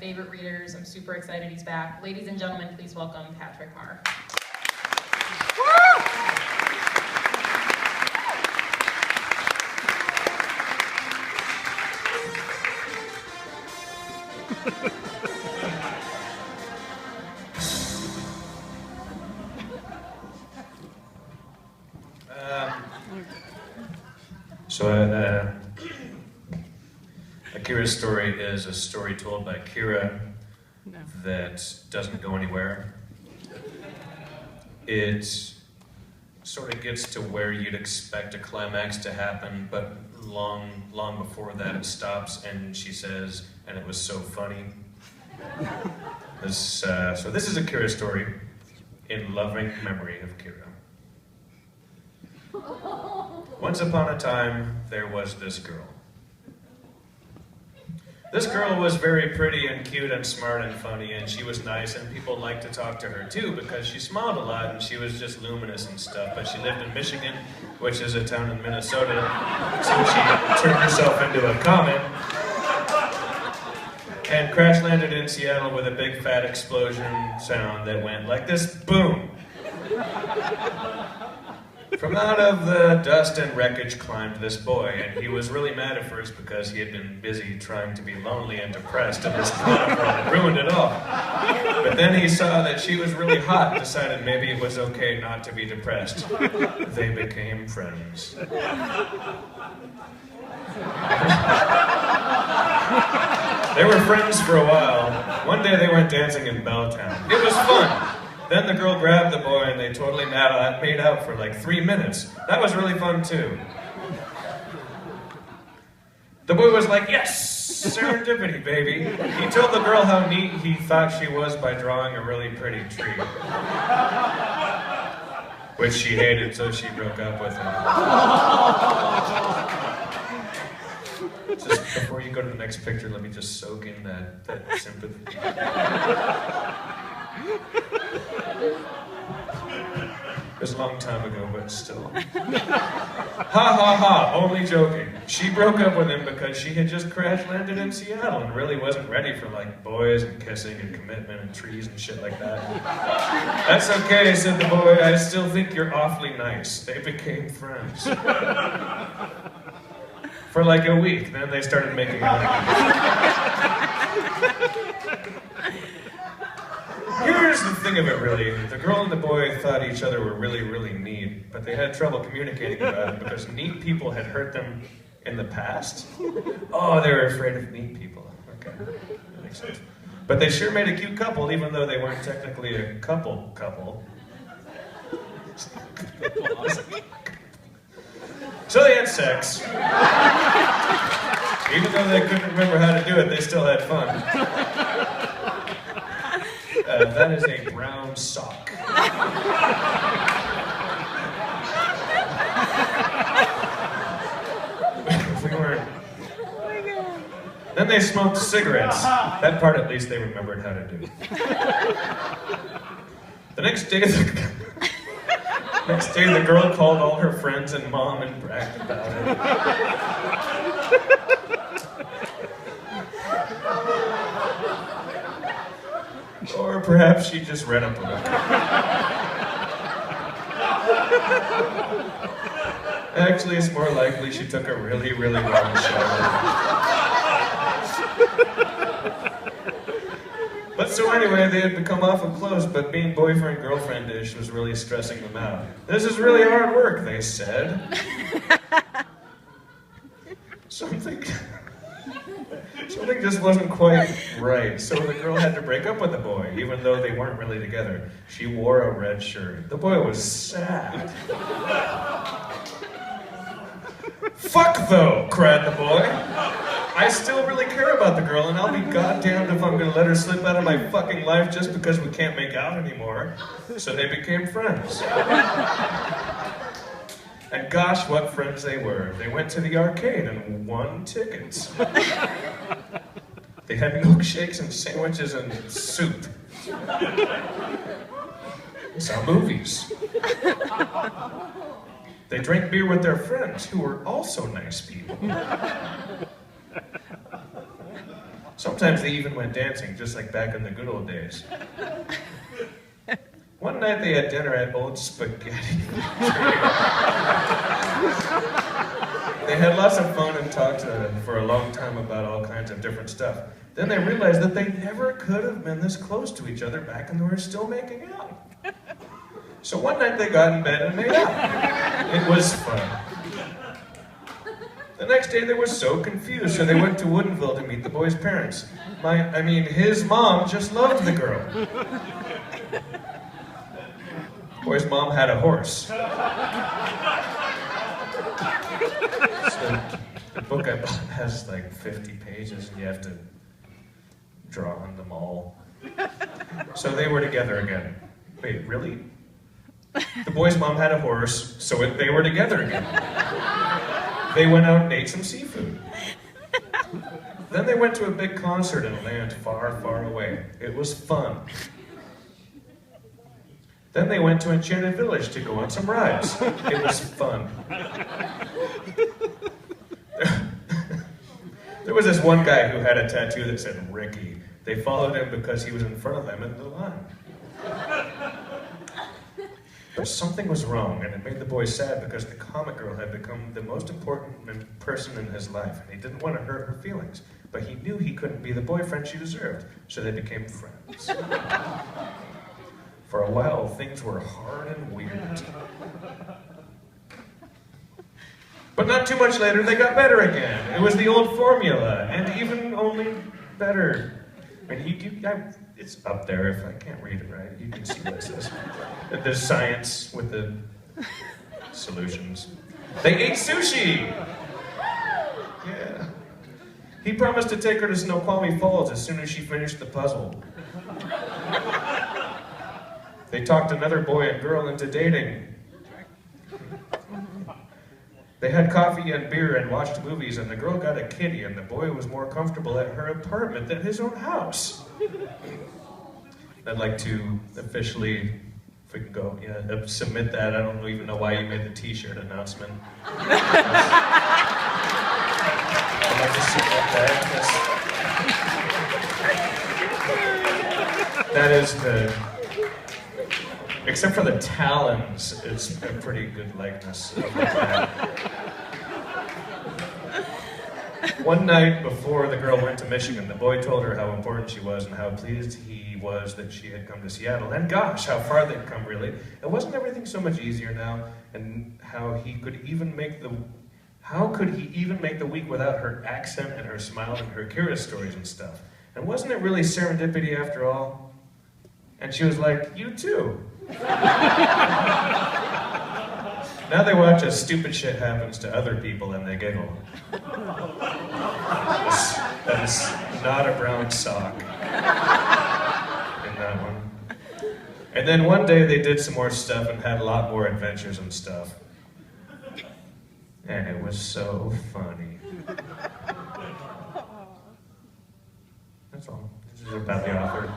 favorite readers. I'm super excited he's back. Ladies and gentlemen, please welcome Patrick Marr. Akira's story is a story told by Kira that doesn't go anywhere. It sort of gets to where you'd expect a climax to happen, but long before that it stops, and she says, and it was so funny. So this is Akira's story in loving memory of Kira. Once upon a time, there was this girl. This girl was very pretty and cute and smart and funny, and she was nice, and people liked to talk to her too because she smiled a lot and she was just luminous and stuff. But she lived in Michigan, which is a town in Minnesota, so she turned herself into a comet and crash landed in Seattle with a big fat explosion sound that went like this: boom! From out of the dust and wreckage climbed this boy, and he was really mad at first because he had been busy trying to be lonely and depressed, and this girl had ruined it all. But then he saw that she was really hot and decided maybe it was okay not to be depressed. They became friends. They were friends for a while. One day they went dancing in Belltown. It was fun. Then the girl grabbed the boy and they totally made out for like 3 minutes. That was really fun too. The boy was like, yes, serendipity, baby. He told the girl how neat he thought she was by drawing a really pretty tree. Which she hated, so she broke up with him. Just before you go to the next picture, let me just soak in that sympathy. It was a long time ago, but still. Ha ha ha, only joking. She broke up with him because she had just crash landed in Seattle and really wasn't ready for like boys and kissing and commitment and trees and shit like that. That's okay, said the boy. I still think you're awfully nice. They became friends. For like a week, then they started making out again. Here's the thing of it, really. The girl and the boy thought each other were really, really neat, but they had trouble communicating about it because neat people had hurt them in the past. Oh, they were afraid of neat people. Okay, that makes sense. But they sure made a cute couple, even though they weren't technically a couple. So they had sex. Even though they couldn't remember how to do it, they still had fun. That is a brown sock. We weren't. Oh my God. Then they smoked cigarettes. That part, at least, they remembered how to do. The next day, the girl called all her friends and mom and bragged about it. Or perhaps she just read a book. Actually, it's more likely she took a really, really long shower. But so anyway, they had become awful close, but being boyfriend-girlfriend-ish was really stressing them out. This is really hard work, they said. Something just wasn't quite right, so the girl had to break up with the boy, even though they weren't really together. She wore a red shirt. The boy was sad. Fuck though, cried the boy. I still really care about the girl, and I'll be goddamned if I'm gonna let her slip out of my fucking life just because we can't make out anymore. So they became friends. And gosh, what friends they were. They went to the arcade and won tickets. They had milkshakes and sandwiches and soup. Saw movies. They drank beer with their friends, who were also nice people. Sometimes they even went dancing, just like back in the good old days. One night they had dinner at Old Spaghetti. They had lots of fun and talked for a long time about all kinds of different stuff. Then they realized that they never could have been this close to each other back when they were still making out. So one night they got in bed and made out. It was fun. The next day they were so confused, so they went to Woodinville to meet the boy's parents. His mom just loved the girl. Boy's mom had a horse. So the book I bought has like 50 pages and you have to draw on them all. So they were together again. Wait, really? The boy's mom had a horse, so they were together again. They went out and ate some seafood. Then they went to a big concert in a land far, far away. It was fun. Then they went to Enchanted Village to go on some rides. It was fun. There was this one guy who had a tattoo that said Ricky. They followed him because he was in front of them in the line. But something was wrong, and it made the boy sad because the comic girl had become the most important person in his life, and he didn't want to hurt her feelings. But he knew he couldn't be the boyfriend she deserved, so they became friends. For a while, things were hard and weird. But not too much later, they got better again. It was the old formula, and even only better. It's up there if I can't read it right. You can see what it says. There's science with the solutions. They ate sushi! Yeah. He promised to take her to Snoqualmie Falls as soon as she finished the puzzle. They talked another boy and girl into dating. They had coffee and beer and watched movies, and the girl got a kitty, and the boy was more comfortable at her apartment than his own house. I'd like to officially, if we can go, submit that. I don't even know why you made the t-shirt announcement. I'd like to submit that. That is except for the talons, it's a pretty good likeness of the cat. One night before the girl went to Michigan, the boy told her how important she was and how pleased he was that she had come to Seattle. And gosh, how far they'd come, really. And wasn't everything so much easier now? And how could he even make the week without her accent and her smile and her Kira stories and stuff? And wasn't it really serendipity after all? And she was like, you too. Now they watch as stupid shit happens to other people and they giggle. That is not a brown sock in that one. And then one day they did some more stuff and had a lot more adventures and stuff. And it was so funny. That's all. This is about the author.